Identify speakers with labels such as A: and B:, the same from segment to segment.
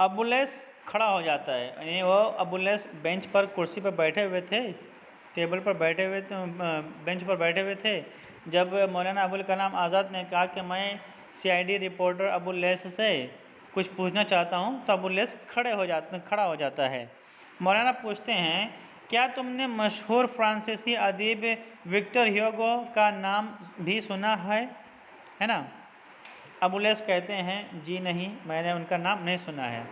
A: अबुलैस खड़ा हो जाता है, यानी वो अबुलैस बेंच पर कुर्सी पर बैठे हुए थे, टेबल पर बैठे हुए थे, बेंच पर बैठे हुए थे। जब मौलाना अबुल कलाम आज़ाद ने कहा कि मैं सीआईडी रिपोर्टर अबुलैस से कुछ पूछना चाहता हूँ, तो अबुलैस खड़ा हो जाता है। मौलाना पूछते हैं, क्या तुमने मशहूर फ्रांसीसी अदीब विक्टर ह्यूगो का नाम भी सुना है ना? अबुलैस कहते हैं, जी नहीं, मैंने उनका नाम नहीं सुना है।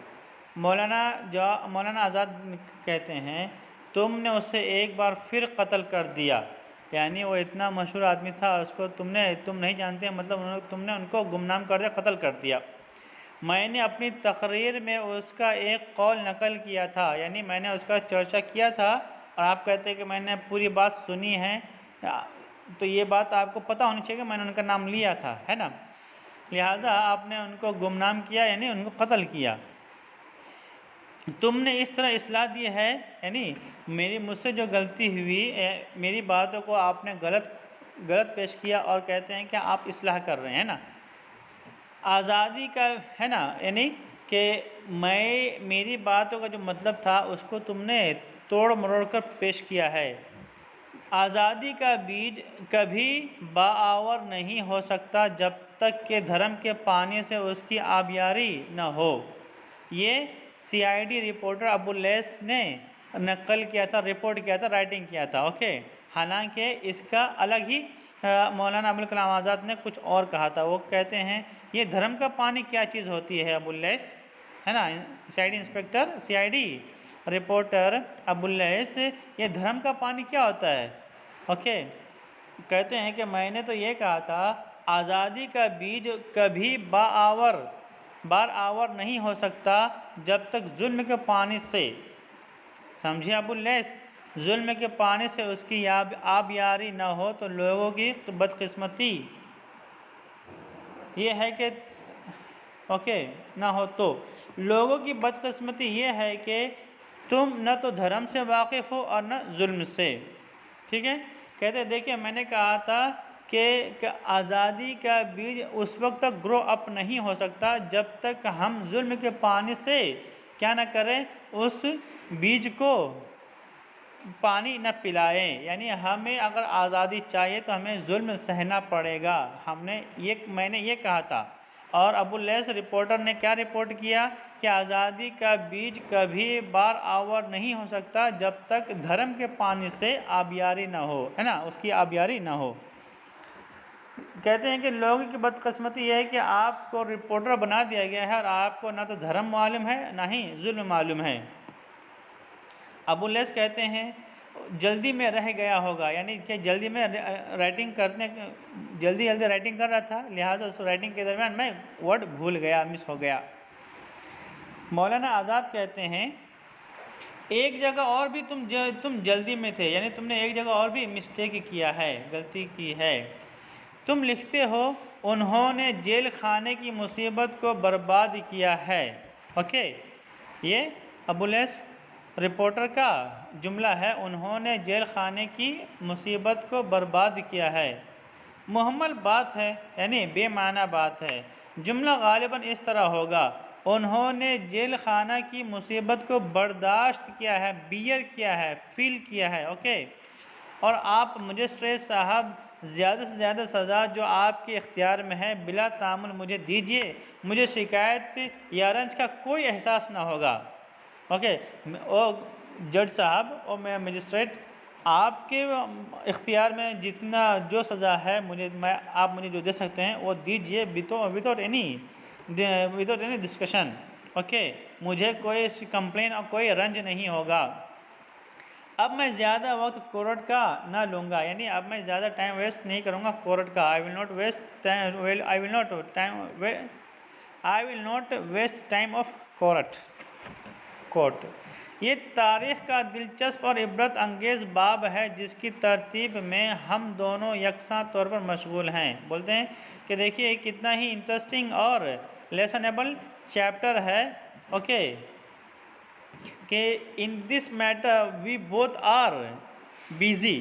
A: मौलाना आज़ाद कहते हैं, तुमने उसे एक बार फिर कत्ल कर दिया, यानी वो इतना मशहूर आदमी था, उसको तुम नहीं जानते, मतलब तुमने उनको गुमनाम कर दिया, कत्ल कर दिया। मैंने अपनी तकरीर में उसका एक कौल नकल किया था, यानी मैंने उसका चर्चा किया था, और आप कहते हैं कि मैंने पूरी बात सुनी है, तो ये बात आपको पता होनी चाहिए कि मैंने उनका नाम लिया था, है ना? लिहाजा आपने उनको गुमनाम किया, यानी उनको कत्ल किया। तुमने इस तरह इस्लाह दी है, यानी मुझसे जो गलती हुई, मेरी बातों को आपने गलत पेश किया, और कहते हैं कि आप इस्लाह कर रहे हैं ना। आज़ादी का है ना, यानी कि मेरी बातों का जो मतलब था उसको तुमने तोड़ मरोड़ कर पेश किया है। आज़ादी का बीज कभी बाआवर नहीं हो सकता जब तक कि धर्म के पानी से उसकी आबियारी न हो। ये सीआईडी रिपोर्टर अबुलैस ने नकल किया था, रिपोर्ट किया था, राइटिंग किया था, ओके। हालांकि इसका अलग ही मौलाना अबुल कलाम आज़ाद ने कुछ और कहा था। वो कहते हैं, ये धर्म का पानी क्या चीज़ होती है अबुलैस, है ना? सीआईडी इंस्पेक्टर, सीआईडी रिपोर्टर अबुलैस, ये धर्म का पानी क्या होता है? ओके, कहते हैं कि मैंने तो ये कहा था, आज़ादी का बीज कभी बार-आवर नहीं हो सकता जब तक जुल्म के पानी से, समझिए अबुलैस, जुल्म के पानी से उसकी आबियारी न हो। तो लोगों की बदकिस्मती ये है कि ओके ना हो, तो लोगों की बदकिस्मती ये है कि तुम न तो धर्म से वाकिफ़ हो और न जुल्म से, ठीक है। कहते देखिए, मैंने कहा था कि आज़ादी का बीज उस वक्त तक ग्रो अप नहीं हो सकता जब तक हम जुल्म के पानी से क्या ना करें, उस बीज को पानी न पिलाएं। यानी हमें अगर आज़ादी चाहिए तो हमें जुल्म सहना पड़ेगा, मैंने ये कहा था। और अबुलैस रिपोर्टर ने क्या रिपोर्ट किया कि आज़ादी का बीज कभी बार-आवर नहीं हो सकता जब तक धर्म के पानी से आबियारी ना हो, है ना, उसकी आबियारी ना हो। कहते हैं कि लोगों की बदकिस्मती यह है कि आपको रिपोर्टर बना दिया गया है और आपको ना तो धर्म मालूम है ना ही जुल्म मालूम है। अबुलैस कहते हैं, जल्दी में रह गया होगा, यानी कि जल्दी राइटिंग कर रहा था, लिहाजा उस राइटिंग के दरमियान मैं वर्ड भूल गया, मिस हो गया। मौलाना आज़ाद कहते हैं, एक जगह और भी तुम जल्दी में थे, यानी तुमने एक जगह और भी मिस्टेक किया है, गलती की है। तुम लिखते हो, उन्होंने जेल खाने की मुसीबत को बर्बाद किया है। ओके, ये अबुलैस रिपोर्टर का जुमला है, उन्होंने जेल खाने की मुसीबत को बर्बाद किया है। मुहम्मल बात है, यानी बेमाना बात है। जुमला गालिबन इस तरह होगा, उन्होंने जेल खाना की मुसीबत को बर्दाश्त किया है, बियर किया है, फील किया है, ओके। और आप मजिस्ट्रेट साहब, ज़्यादा से ज़्यादा सज़ा जो आपके इख्तियार में है बिला तामुल मुझे दीजिए, मुझे शिकायत या रंज का कोई एहसास ना होगा, ओके। ओ जज साहब और मैं मजिस्ट्रेट, आपके इख्तियार में जितना जो सज़ा है आप मुझे जो दे सकते हैं वो दीजिए, विदाउट एनी डिस्कशन, ओके। मुझे कोई कंप्लेन और कोई रंज नहीं होगा। अब मैं ज़्यादा वक्त कोर्ट का ना लूँगा, यानी अब मैं ज़्यादा टाइम वेस्ट नहीं करूँगा कोर्ट का। I will not waste time of court. ये तारीख़ का दिलचस्प और इबरत अंगेज़ बाब है जिसकी तरतीब में हम दोनों यकसा तौर पर मशगूल हैं। बोलते हैं कि देखिए कितना ही इंटरेस्टिंग और लेसनेबल चैप्टर है, ओके, कि in this matter we both are busy.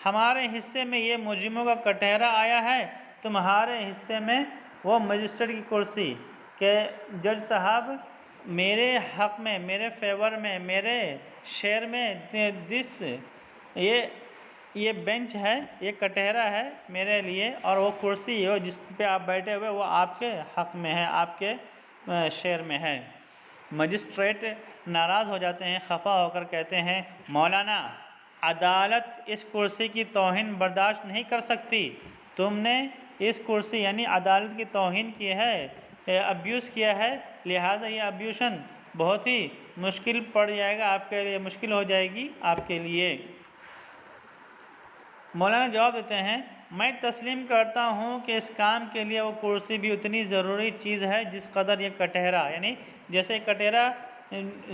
A: हमारे हिस्से में ये मुजरिमों का कटहरा आया है, तुम्हारे हिस्से में वो मजिस्ट्रेट की कुर्सी के जज साहब मेरे हक़ में, मेरे फेवर में, मेरे शेयर में दिस ये बेंच है, ये कटहरा है मेरे लिए, और वो कुर्सी हो जिस पे आप बैठे हुए वो आपके हक़ में है, आपके शेयर में है। मजिस्ट्रेट नाराज़ हो जाते हैं, खफा होकर कहते हैं, मौलाना अदालत इस कुर्सी की तौहीन बर्दाश्त नहीं कर सकती। तुमने इस कुर्सी यानी अदालत की तौहीन की है, अब्यूज़ किया है, लिहाजा ये अब्यूशन बहुत ही मुश्किल पड़ जाएगा आपके लिए, मुश्किल हो जाएगी आपके लिए। मौलाना जवाब देते हैं, मैं तस्लीम करता हूँ कि इस काम के लिए वो कुर्सी भी उतनी ज़रूरी चीज़ है जिस कदर ये कटहरा, यानी जैसे कटहरा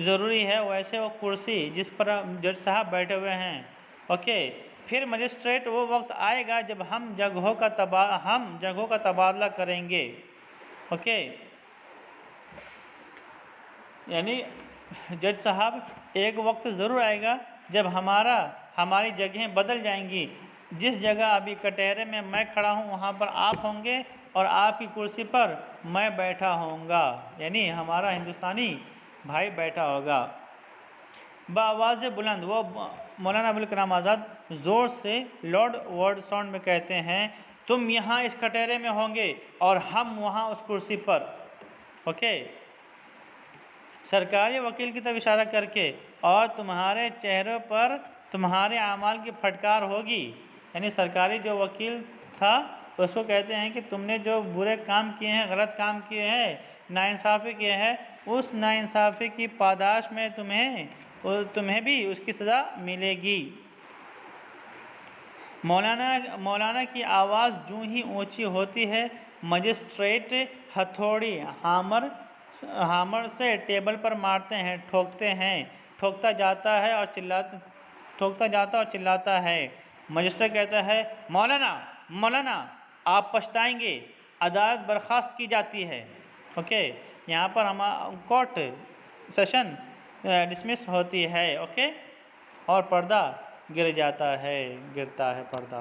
A: ज़रूरी है वैसे वो कुर्सी जिस पर जज साहब बैठे हुए हैं। ओके, फिर मजिस्ट्रेट वो वक्त आएगा जब हम जगहों का तबादला करेंगे। ओके, यानी जज साहब एक वक्त ज़रूर आएगा जब हमारी जगहें बदल जाएंगी। जिस जगह अभी कटहरे में मैं खड़ा हूँ वहाँ पर आप होंगे और आपकी कुर्सी पर मैं बैठा होऊंगा, यानी हमारा हिंदुस्तानी भाई बैठा होगा। बावाज़ बुलंद वो मौलाना अबुल कलाम आज़ाद ज़ोर से लॉर्ड वर्ड साउंड में कहते हैं, तुम यहाँ इस कटहरे में होंगे और हम वहाँ उस कुर्सी पर। ओके, सरकारी वकील की तरफ इशारा करके, और तुम्हारे चेहरों पर तुम्हारे आमाल की फटकार होगी। यानी सरकारी जो वकील था उसको कहते हैं कि तुमने जो बुरे काम किए हैं, गलत काम किए हैं, नाइंसाफ़ी किए हैं, उस नाइंसाफ़ी की पादाश में तुम्हें भी उसकी सज़ा मिलेगी। मौलाना की आवाज़ जूं ही ऊंची होती है, मजिस्ट्रेट हथौड़ी हामर से टेबल पर मारते हैं, ठोकता जाता और चिल्लाता है। मजिस्ट्रेट कहता है, मौलाना आप पछताएंगे, अदालत बर्खास्त की जाती है। ओके, यहाँ पर कोर्ट सेशन डिसमिस होती है। ओके, और पर्दा गिरता है पर्दा।